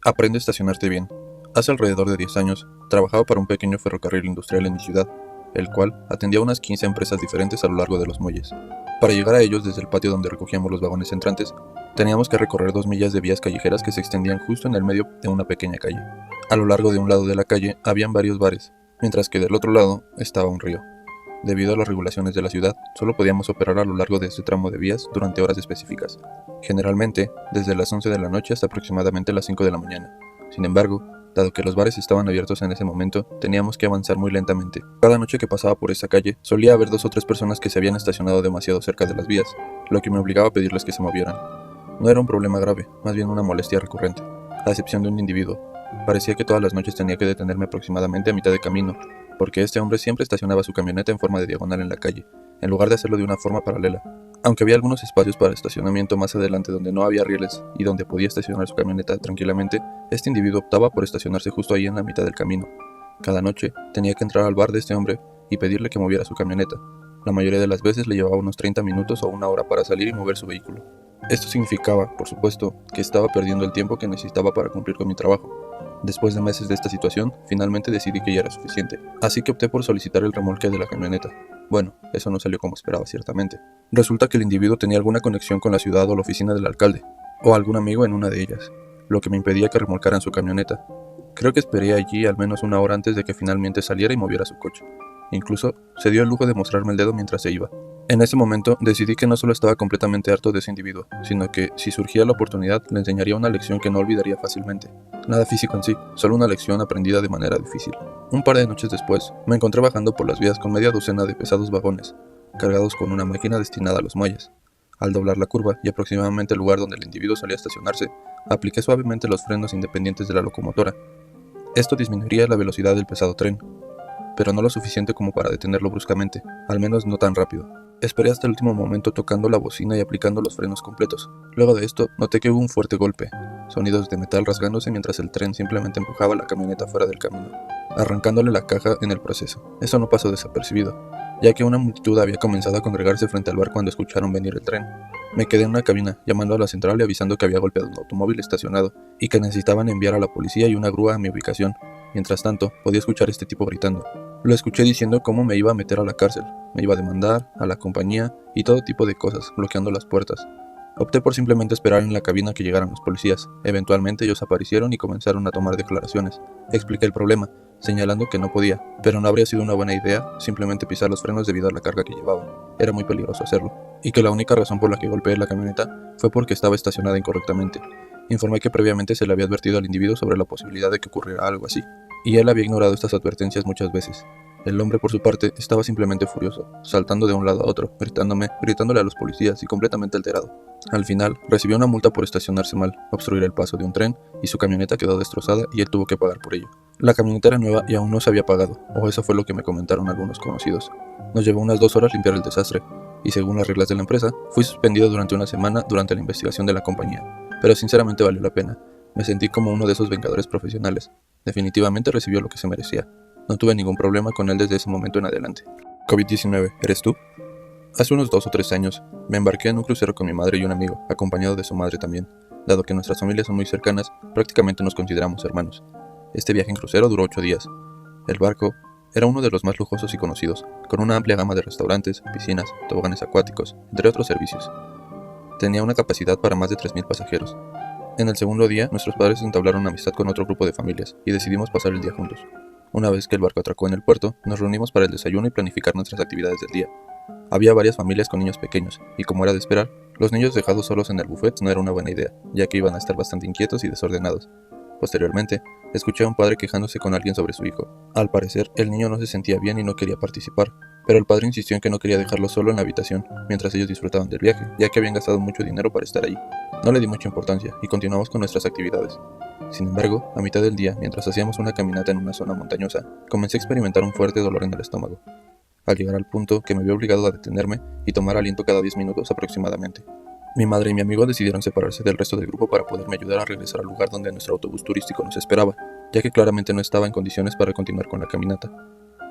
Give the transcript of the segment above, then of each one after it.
Aprende a estacionarte bien. Hace alrededor de 10 años, trabajaba para un pequeño ferrocarril industrial en mi ciudad, el cual atendía a unas 15 empresas diferentes a lo largo de los muelles. Para llegar a ellos desde el patio donde recogíamos los vagones entrantes, teníamos que recorrer 2 millas de vías callejeras que se extendían justo en el medio de una pequeña calle. A lo largo de un lado de la calle habían varios bares, mientras que del otro lado estaba un río. Debido a las regulaciones de la ciudad, solo podíamos operar a lo largo de este tramo de vías durante horas específicas, generalmente desde las 11 de la noche hasta aproximadamente las 5 de la mañana. Sin embargo, dado que los bares estaban abiertos en ese momento, teníamos que avanzar muy lentamente. Cada noche que pasaba por esa calle, solía haber 2 o 3 personas que se habían estacionado demasiado cerca de las vías, lo que me obligaba a pedirles que se movieran. No era un problema grave, más bien una molestia recurrente, a excepción de un individuo. Parecía que todas las noches tenía que detenerme aproximadamente a mitad de camino, porque este hombre siempre estacionaba su camioneta en forma de diagonal en la calle, en lugar de hacerlo de una forma paralela. Aunque había algunos espacios para estacionamiento más adelante donde no había rieles y donde podía estacionar su camioneta tranquilamente, este individuo optaba por estacionarse justo ahí en la mitad del camino. Cada noche tenía que entrar al bar de este hombre y pedirle que moviera su camioneta. La mayoría de las veces le llevaba unos 30 minutos o una hora para salir y mover su vehículo. Esto significaba, por supuesto, que estaba perdiendo el tiempo que necesitaba para cumplir con mi trabajo. Después de meses de esta situación, finalmente decidí que ya era suficiente, así que opté por solicitar el remolque de la camioneta. Bueno, eso no salió como esperaba ciertamente. Resulta que el individuo tenía alguna conexión con la ciudad o la oficina del alcalde, o algún amigo en una de ellas, lo que me impedía que remolcaran su camioneta. Creo que esperé allí al menos una hora antes de que finalmente saliera y moviera su coche. Incluso se dio el lujo de mostrarme el dedo mientras se iba. En ese momento decidí que no solo estaba completamente harto de ese individuo, sino que, si surgía la oportunidad, le enseñaría una lección que no olvidaría fácilmente. Nada físico en sí, solo una lección aprendida de manera difícil. Un par de noches después, me encontré bajando por las vías con media docena de pesados vagones, cargados con una máquina destinada a los muelles. Al doblar la curva y aproximadamente el lugar donde el individuo solía estacionarse, apliqué suavemente los frenos independientes de la locomotora. Esto disminuiría la velocidad del pesado tren, pero no lo suficiente como para detenerlo bruscamente, al menos no tan rápido. Esperé hasta el último momento tocando la bocina y aplicando los frenos completos. Luego de esto, noté que hubo un fuerte golpe, sonidos de metal rasgándose mientras el tren simplemente empujaba la camioneta fuera del camino, arrancándole la caja en el proceso. Eso no pasó desapercibido, ya que una multitud había comenzado a congregarse frente al bar cuando escucharon venir el tren. Me quedé en una cabina, llamando a la central y avisando que había golpeado un automóvil estacionado y que necesitaban enviar a la policía y una grúa a mi ubicación. Mientras tanto, podía escuchar a este tipo gritando. Lo escuché diciendo cómo me iba a meter a la cárcel, me iba a demandar, a la compañía y todo tipo de cosas, bloqueando las puertas. Opté por simplemente esperar en la cabina que llegaran los policías. Eventualmente ellos aparecieron y comenzaron a tomar declaraciones. Expliqué el problema, señalando que no podía, pero no habría sido una buena idea simplemente pisar los frenos debido a la carga que llevaba. Era muy peligroso hacerlo, y que la única razón por la que golpeé la camioneta fue porque estaba estacionada incorrectamente. Informé que previamente se le había advertido al individuo sobre la posibilidad de que ocurriera algo así, y él había ignorado estas advertencias muchas veces. El hombre, por su parte, estaba simplemente furioso, saltando de un lado a otro, gritándole a los policías y completamente alterado. Al final, recibió una multa por estacionarse mal, obstruir el paso de un tren, y su camioneta quedó destrozada y él tuvo que pagar por ello. La camioneta era nueva y aún no se había pagado, o eso fue lo que me comentaron algunos conocidos. Nos llevó unas 2 horas limpiar el desastre, y según las reglas de la empresa, fui suspendido durante una semana durante la investigación de la compañía. Pero sinceramente valió la pena. Me sentí como uno de esos vengadores profesionales. Definitivamente recibió lo que se merecía. No tuve ningún problema con él desde ese momento en adelante. COVID-19, ¿eres tú? Hace unos 2 o 3 años, me embarqué en un crucero con mi madre y un amigo, acompañado de su madre también. Dado que nuestras familias son muy cercanas, prácticamente nos consideramos hermanos. Este viaje en crucero duró 8 días. El barco era uno de los más lujosos y conocidos, con una amplia gama de restaurantes, piscinas, toboganes acuáticos, entre otros servicios. Tenía una capacidad para más de 3.000 pasajeros. En el segundo día, nuestros padres entablaron amistad con otro grupo de familias y decidimos pasar el día juntos. Una vez que el barco atracó en el puerto, nos reunimos para el desayuno y planificar nuestras actividades del día. Había varias familias con niños pequeños, y como era de esperar, los niños dejados solos en el buffet no era una buena idea, ya que iban a estar bastante inquietos y desordenados. Posteriormente, escuché a un padre quejándose con alguien sobre su hijo. Al parecer, el niño no se sentía bien y no quería participar, pero el padre insistió en que no quería dejarlo solo en la habitación, mientras ellos disfrutaban del viaje, ya que habían gastado mucho dinero para estar allí. No le di mucha importancia, y continuamos con nuestras actividades. Sin embargo, a mitad del día, mientras hacíamos una caminata en una zona montañosa, comencé a experimentar un fuerte dolor en el estómago, al llegar al punto que me vio obligado a detenerme y tomar aliento cada 10 minutos aproximadamente. Mi madre y mi amigo decidieron separarse del resto del grupo para poderme ayudar a regresar al lugar donde nuestro autobús turístico nos esperaba, ya que claramente no estaba en condiciones para continuar con la caminata.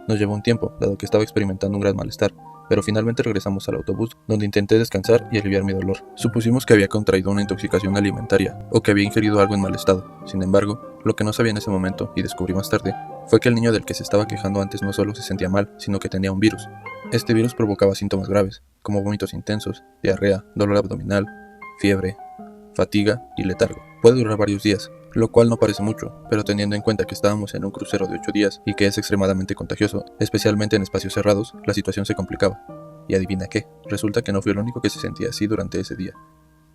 Nos llevó un tiempo, dado que estaba experimentando un gran malestar, pero finalmente regresamos al autobús, donde intenté descansar y aliviar mi dolor. Supusimos que había contraído una intoxicación alimentaria, o que había ingerido algo en mal estado. Sin embargo, lo que no sabía en ese momento, y descubrí más tarde, fue que el niño del que se estaba quejando antes no solo se sentía mal, sino que tenía un virus. Este virus provocaba síntomas graves, como vómitos intensos, diarrea, dolor abdominal, fiebre, fatiga y letargo. Puede durar varios días, lo cual no parece mucho, pero teniendo en cuenta que estábamos en un crucero de 8 días y que es extremadamente contagioso, especialmente en espacios cerrados, la situación se complicaba. Y adivina qué, resulta que no fui el único que se sentía así durante ese día.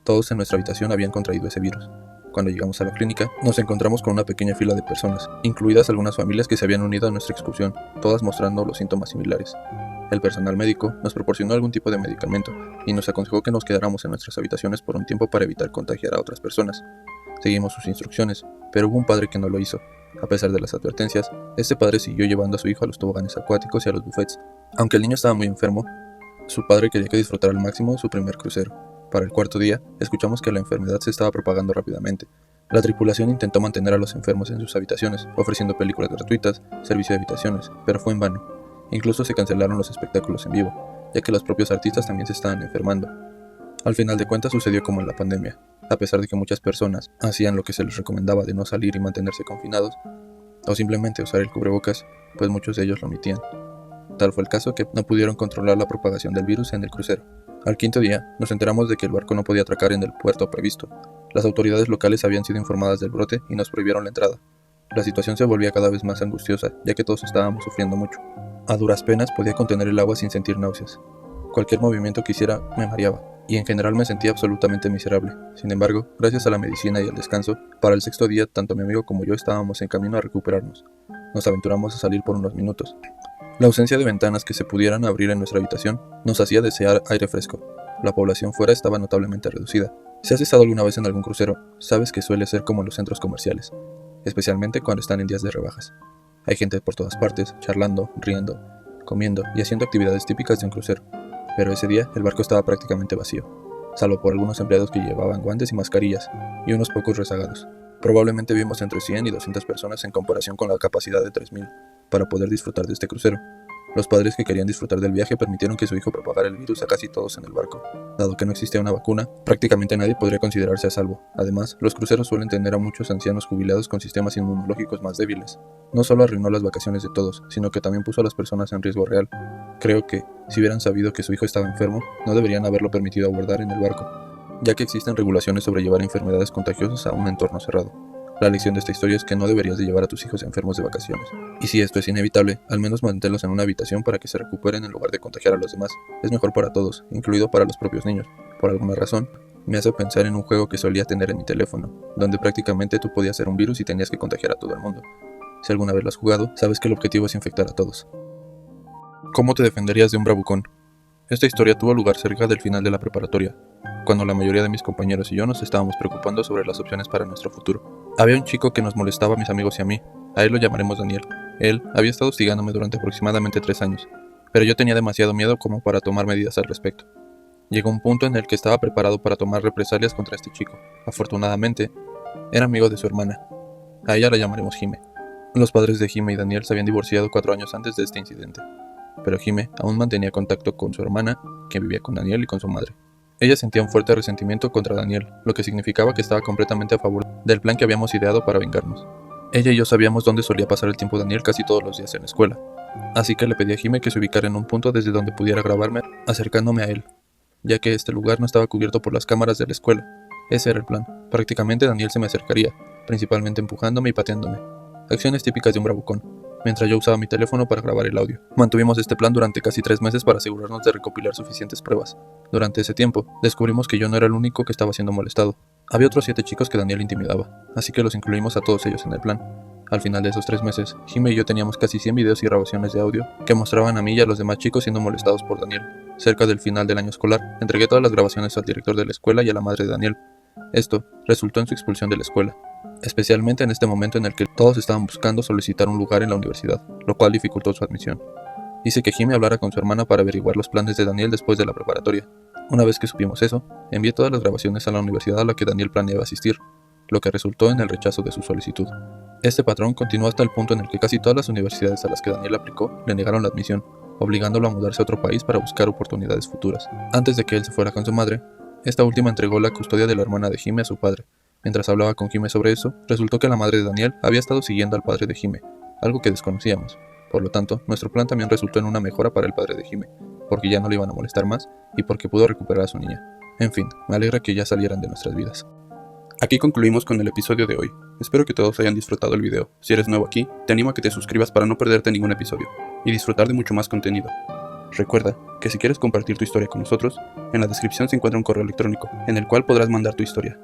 Todos en nuestra habitación habían contraído ese virus. Cuando llegamos a la clínica, nos encontramos con una pequeña fila de personas, incluidas algunas familias que se habían unido a nuestra excursión, todas mostrando los síntomas similares. El personal médico nos proporcionó algún tipo de medicamento y nos aconsejó que nos quedáramos en nuestras habitaciones por un tiempo para evitar contagiar a otras personas. Seguimos sus instrucciones, pero hubo un padre que no lo hizo. A pesar de las advertencias, este padre siguió llevando a su hijo a los toboganes acuáticos y a los buffets. Aunque el niño estaba muy enfermo, su padre quería que disfrutara al máximo su primer crucero. Para el cuarto día, escuchamos que la enfermedad se estaba propagando rápidamente. La tripulación intentó mantener a los enfermos en sus habitaciones, ofreciendo películas gratuitas, servicio de habitaciones, pero fue en vano. Incluso se cancelaron los espectáculos en vivo, ya que los propios artistas también se estaban enfermando. Al final de cuentas sucedió como en la pandemia. A pesar de que muchas personas hacían lo que se les recomendaba de no salir y mantenerse confinados, o simplemente usar el cubrebocas, pues muchos de ellos lo omitían. Tal fue el caso que no pudieron controlar la propagación del virus en el crucero. Al quinto día, nos enteramos de que el barco no podía atracar en el puerto previsto. Las autoridades locales habían sido informadas del brote y nos prohibieron la entrada. La situación se volvía cada vez más angustiosa, ya que todos estábamos sufriendo mucho. A duras penas podía contener el agua sin sentir náuseas. Cualquier movimiento que hiciera me mareaba, y en general me sentía absolutamente miserable. Sin embargo, gracias a la medicina y al descanso, para el sexto día tanto mi amigo como yo estábamos en camino a recuperarnos. Nos aventuramos a salir por unos minutos. La ausencia de ventanas que se pudieran abrir en nuestra habitación nos hacía desear aire fresco. La población fuera estaba notablemente reducida. Si has estado alguna vez en algún crucero, sabes que suele ser como en los centros comerciales, especialmente cuando están en días de rebajas. Hay gente por todas partes, charlando, riendo, comiendo y haciendo actividades típicas de un crucero. Pero ese día el barco estaba prácticamente vacío, salvo por algunos empleados que llevaban guantes y mascarillas, y unos pocos rezagados. Probablemente vimos entre 100 y 200 personas en comparación con la capacidad de 3000 para poder disfrutar de este crucero. Los padres que querían disfrutar del viaje permitieron que su hijo propagara el virus a casi todos en el barco. Dado que no existía una vacuna, prácticamente nadie podría considerarse a salvo. Además, los cruceros suelen tener a muchos ancianos jubilados con sistemas inmunológicos más débiles. No solo arruinó las vacaciones de todos, sino que también puso a las personas en riesgo real. Creo que, si hubieran sabido que su hijo estaba enfermo, no deberían haberlo permitido abordar en el barco, ya que existen regulaciones sobre llevar enfermedades contagiosas a un entorno cerrado. La lección de esta historia es que no deberías de llevar a tus hijos enfermos de vacaciones. Y si esto es inevitable, al menos manténlos en una habitación para que se recuperen en lugar de contagiar a los demás. Es mejor para todos, incluido para los propios niños. Por alguna razón, me hace pensar en un juego que solía tener en mi teléfono, donde prácticamente tú podías ser un virus y tenías que contagiar a todo el mundo. Si alguna vez lo has jugado, sabes que el objetivo es infectar a todos. ¿Cómo te defenderías de un bravucón? Esta historia tuvo lugar cerca del final de la preparatoria, cuando la mayoría de mis compañeros y yo nos estábamos preocupando sobre las opciones para nuestro futuro. Había un chico que nos molestaba a mis amigos y a mí. A él lo llamaremos Daniel. Él había estado hostigándome durante aproximadamente 3 años, pero yo tenía demasiado miedo como para tomar medidas al respecto. Llegó un punto en el que estaba preparado para tomar represalias contra este chico. Afortunadamente, era amigo de su hermana. A ella la llamaremos Jime. Los padres de Jime y Daniel se habían divorciado 4 años antes de este incidente, pero Jime aún mantenía contacto con su hermana, que vivía con Daniel y con su madre. Ella sentía un fuerte resentimiento contra Daniel, lo que significaba que estaba completamente a favor del plan que habíamos ideado para vengarnos. Ella y yo sabíamos dónde solía pasar el tiempo Daniel casi todos los días en la escuela, así que le pedí a Jime que se ubicara en un punto desde donde pudiera grabarme acercándome a él, ya que este lugar no estaba cubierto por las cámaras de la escuela. Ese era el plan. Prácticamente Daniel se me acercaría, principalmente empujándome y pateándome. Acciones típicas de un bravucón, mientras yo usaba mi teléfono para grabar el audio. Mantuvimos este plan durante casi 3 meses para asegurarnos de recopilar suficientes pruebas. Durante ese tiempo, descubrimos que yo no era el único que estaba siendo molestado. Había otros 7 chicos que Daniel intimidaba, así que los incluimos a todos ellos en el plan. Al final de esos 3 meses, Jime y yo teníamos casi 100 videos y grabaciones de audio que mostraban a mí y a los demás chicos siendo molestados por Daniel. Cerca del final del año escolar, entregué todas las grabaciones al director de la escuela y a la madre de Daniel. Esto resultó en su expulsión de la escuela, especialmente en este momento en el que todos estaban buscando solicitar un lugar en la universidad, lo cual dificultó su admisión. Hice que Jime hablara con su hermana para averiguar los planes de Daniel después de la preparatoria. Una vez que supimos eso, envié todas las grabaciones a la universidad a la que Daniel planeaba asistir, lo que resultó en el rechazo de su solicitud. Este patrón continuó hasta el punto en el que casi todas las universidades a las que Daniel aplicó le negaron la admisión. obligándolo a mudarse a otro país para buscar oportunidades futuras. Antes de que él se fuera con su madre, esta última entregó la custodia de la hermana de Jime a su padre. Mientras hablaba con Jime sobre eso, resultó que la madre de Daniel había estado siguiendo al padre de Jime, algo que desconocíamos. Por lo tanto, nuestro plan también resultó en una mejora para el padre de Jime, porque ya no le iban a molestar más y porque pudo recuperar a su niña. En fin, me alegra que ya salieran de nuestras vidas. Aquí concluimos con el episodio de hoy. Espero que todos hayan disfrutado el video. Si eres nuevo aquí, te animo a que te suscribas para no perderte ningún episodio y disfrutar de mucho más contenido. Recuerda que si quieres compartir tu historia con nosotros, en la descripción se encuentra un correo electrónico en el cual podrás mandar tu historia.